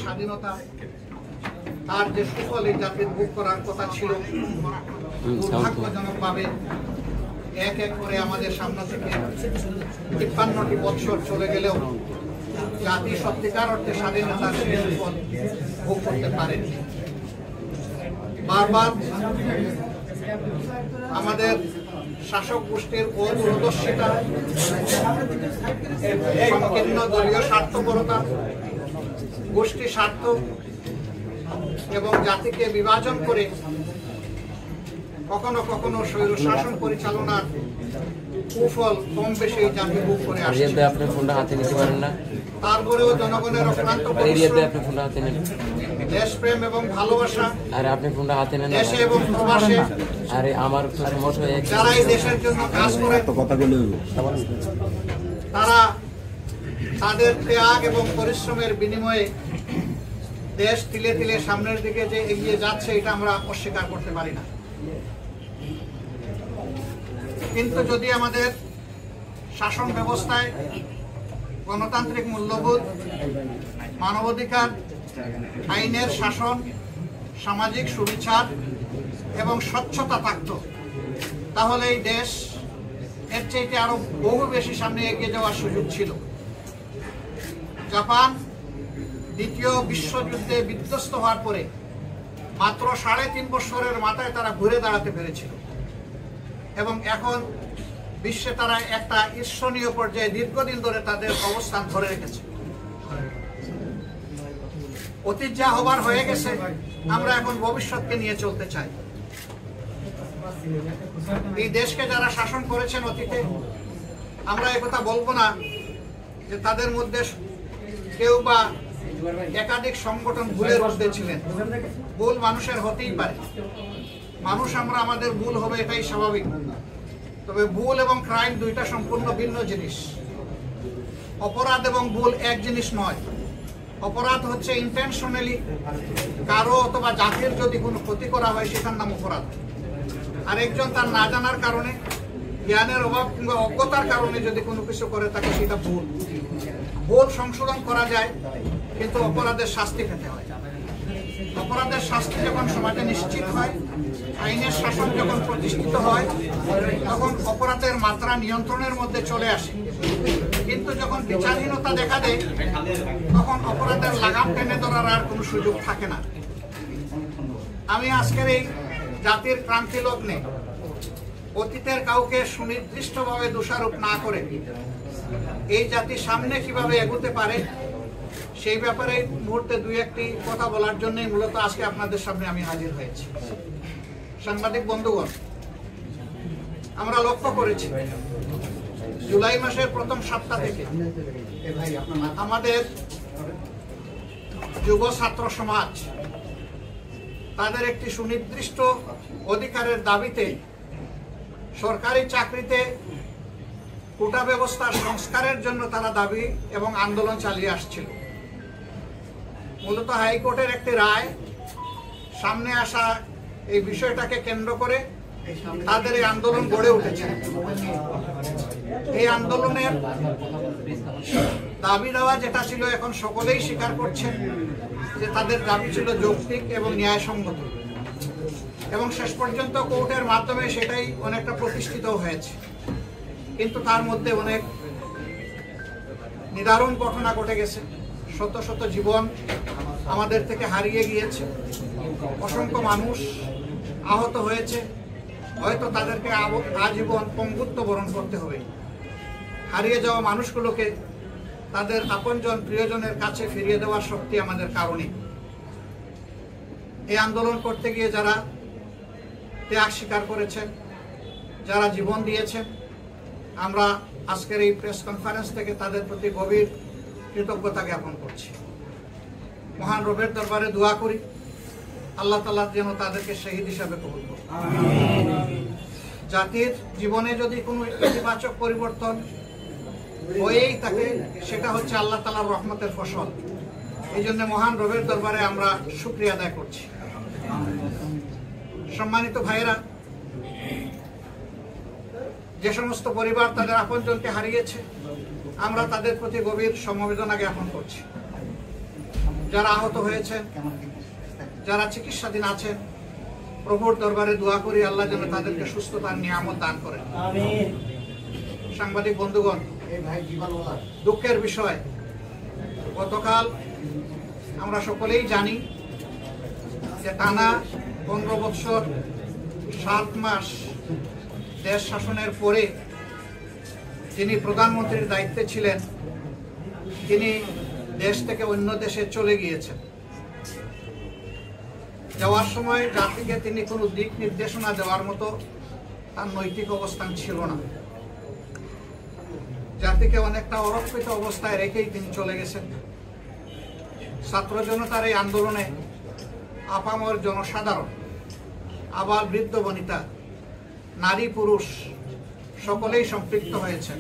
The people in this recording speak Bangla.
স্বাধীনতা তার যে সুফল এই জাতির ভোগ করার কথা ছিল, দুর্ভাগ্যজনকভাবে এক এক করে আমাদের সামনে থেকে ৫৩টি বৎসর চলে গেলেও জাতি সত্যিকার অর্থে স্বাধীনতার সেই সুফল ভোগ করতে পারেনি। বারবার আমাদের শাসক গোষ্ঠীর অদূরদর্শিতা, সংকীর্ণ দলীয় স্বার্থপরতা, গোষ্ঠী স্বার্থ এবং জাতিকে বিভাজন করে কখনো কখনো স্বৈরশাসন পরিচালনার কুফল কম বেশি জাতি ভোগ করে আসছে। তারপরেও জনগণের অক্লান্ত পরিশ্রম, দেশপ্রেম এবং ভালোবাসা, দেশে এবং প্রবাসে যারা এই দেশের জন্য কাজ করে তারা তাদের ত্যাগ এবং পরিশ্রমের বিনিময়ে দেশ তিলে তিলে সামনের দিকে যে এগিয়ে যাচ্ছে এটা আমরা অস্বীকার করতে পারি না। কিন্তু যদি আমাদের শাসন ব্যবস্থায় গণতান্ত্রিক মূল্যবোধ, মানবাধিকার, আইনের শাসন, সামাজিক সুবিচার এবং স্বচ্ছতা থাকত, তাহলে এই দেশ এর চাইতে আরো বহু বেশি সামনে এগিয়ে যাওয়ার সুযোগ ছিল। জাপান দ্বিতীয় বিশ্বযুদ্ধে বিধ্বস্ত হওয়ার পরে মাত্র ৩.৫ বছরের মাথায় তারা ঘুরে দাঁড়াতে পেরেছিল এবং এখন বিশ্বে তারা একটা ঈর্ষণীয় পর্যায়ে দীর্ঘদিন ধরে তাদের অবস্থান ধরে রেখেছে। অতীত যা হবার হয়ে গেছে, আমরা এখন ভবিষ্যৎকে নিয়ে চলতে চাই। এই দেশকে যারা শাসন করেছেন অতীতে, আমরা একথা বলবো না যে তাদের মধ্যে কেউ বা একাধিক সংগঠন ভুলের ঊর্ধ্বে ছিলেন। ভুল মানুষের হতেই পারে, মানুষ আমরা, আমাদের ভুল হবে এটাই স্বাভাবিক। তবে ভুল এবং ক্রাইম দুইটা সম্পূর্ণ ভিন্ন জিনিস। অপরাধ এবং ভুল এক জিনিস নয়। অপরাধ হচ্ছে ইন্টেনশনালি কারো অথবা জাতির যদি কোনো ক্ষতি করা হয় সেটার নাম অপরাধ। আর একজন তার না জানার কারণে, জ্ঞানের অভাব কিংবা অজ্ঞতার কারণে যদি কোনো কিছু করে থাকে সেটা ভুল। ভুল সংশোধন করা যায়, কিন্তু অপরাধের শাস্তি পেতে হয়। অপরাধের শাস্তি যখন সমাজে নিশ্চিত হয়, আইনের শাসন যখন প্রতিষ্ঠিত হয়, তখন অপরাধের মাত্রা নিয়ন্ত্রণের মধ্যে চলে আসে। কিন্তু যখন বিচারহীনতা দেখা দেয়, তখন অপরাধের লাগাম টেনে ধরার আর কোনো সুযোগ থাকে না। আমি আজকের এই জাতির ক্রান্তি লগ্নে অতীতের কাউকে সুনির্দিষ্টভাবে দোষারোপ না করে এই জাতি সামনে কিভাবে এগোতে পারে সেই ব্যাপারে মুহূর্তে দুই একটি কথা বলার জন্যই মূলত আজকে আপনাদের সামনে আমি হাজির হয়েছি। সাংবাদিক বন্ধুগণ, আমরা লক্ষ্য করেছি জুলাই মাসের প্রথম সপ্তাহ থেকে আমাদের যুব ছাত্র সমাজ তাদের একটি সুনির্দিষ্ট অধিকারের দাবিতে সরকারি চাকরিতে কোটা ব্যবস্থার সংস্কারের জন্য তারা দাবি এবং আন্দোলন চালিয়ে আসছিল। মূলত হাইকোর্টের একটি রায় সামনে আসা এই বিষয়টাকে কেন্দ্র করে তাদের এই আন্দোলন গড়ে উঠেছে। এই আন্দোলনের দাবি দেওয়া যেটা ছিল, এখন সকলেই স্বীকার করছেন যে তাদের দাবি ছিল যৌক্তিক এবং ন্যায়সঙ্গত, এবং শেষ পর্যন্ত কোর্টের মাধ্যমে সেটাই অনেকটা প্রতিষ্ঠিত হয়েছে। কিন্তু তার মধ্যে অনেক নিদারুণ ঘটনা ঘটে গেছে। শত শত জীবন আমাদের থেকে হারিয়ে গিয়েছে, অসংখ্য মানুষ আহত হয়েছে। হয়তো তাদেরকে আজীবন পঙ্গুত্ব বরণ করতে হবে। হারিয়ে যাওয়া মানুষগুলোকে তাদের আপনজন প্রিয়জনের কাছে ফিরিয়ে দেওয়ার শক্তি আমাদের কারণে। এই আন্দোলন করতে গিয়ে যারা ত্যাগ স্বীকার করেছেন, যারা জীবন দিয়েছেন, আমরা আজকের এই প্রেস কনফারেন্স থেকে তাদের প্রতি গভীর কৃতজ্ঞতা জ্ঞাপন করছি। মহান রবের দরবারে দোয়া করি আল্লাহ তাআলা যেন তাদেরকে শহীদ হিসাবে কবুল করেন। জাতির জীবনে যদি কোনো ইতিবাচক পরিবর্তন হয়েই থাকে, সেটা হচ্ছে আল্লাহ তাআলার রহমতের ফসল। এই জন্য মহান রবের দরবারে আমরা শুকরিয়া আদায় করছি। সম্মানিত ভাইয়েরা, যে সমস্ত পরিবার তাদের আপনজনকে হারিয়েছে, আমরা তাদের প্রতি গভীর সমবেদনা জ্ঞাপন করছি। যারা আহত হয়েছেন, যারা চিকিৎসাধীন আছেন, প্রভুর দরবারে দোয়া করি আল্লাহ যেন তাদেরকে সুস্থতার নিয়ামত দান করেন। সাংবাদিক বন্ধুগণ, দুঃখের বিষয়, গতকাল আমরা সকলেই জানি যে টানা 15 বছর 7 মাস দেশ শাসনের পরে যিনি প্রধানমন্ত্রীর দায়িত্বে ছিলেন তিনি দেশ থেকে অন্য দেশে চলে গিয়েছেন। যাওয়ার সময় জাতিকে তিনি কোনো দিক নির্দেশনা দেওয়ার মতো তার নৈতিক অবস্থান ছিল না। জাতিকে অনেকটা অরক্ষিত অবস্থায় রেখেই তিনি চলে গেছেন। ছাত্র জনতার এই আন্দোলনে আপামর জনসাধারণ, আবাল বৃদ্ধ বনিতা, নারী পুরুষ সকলেই সম্পৃক্ত হয়েছেন।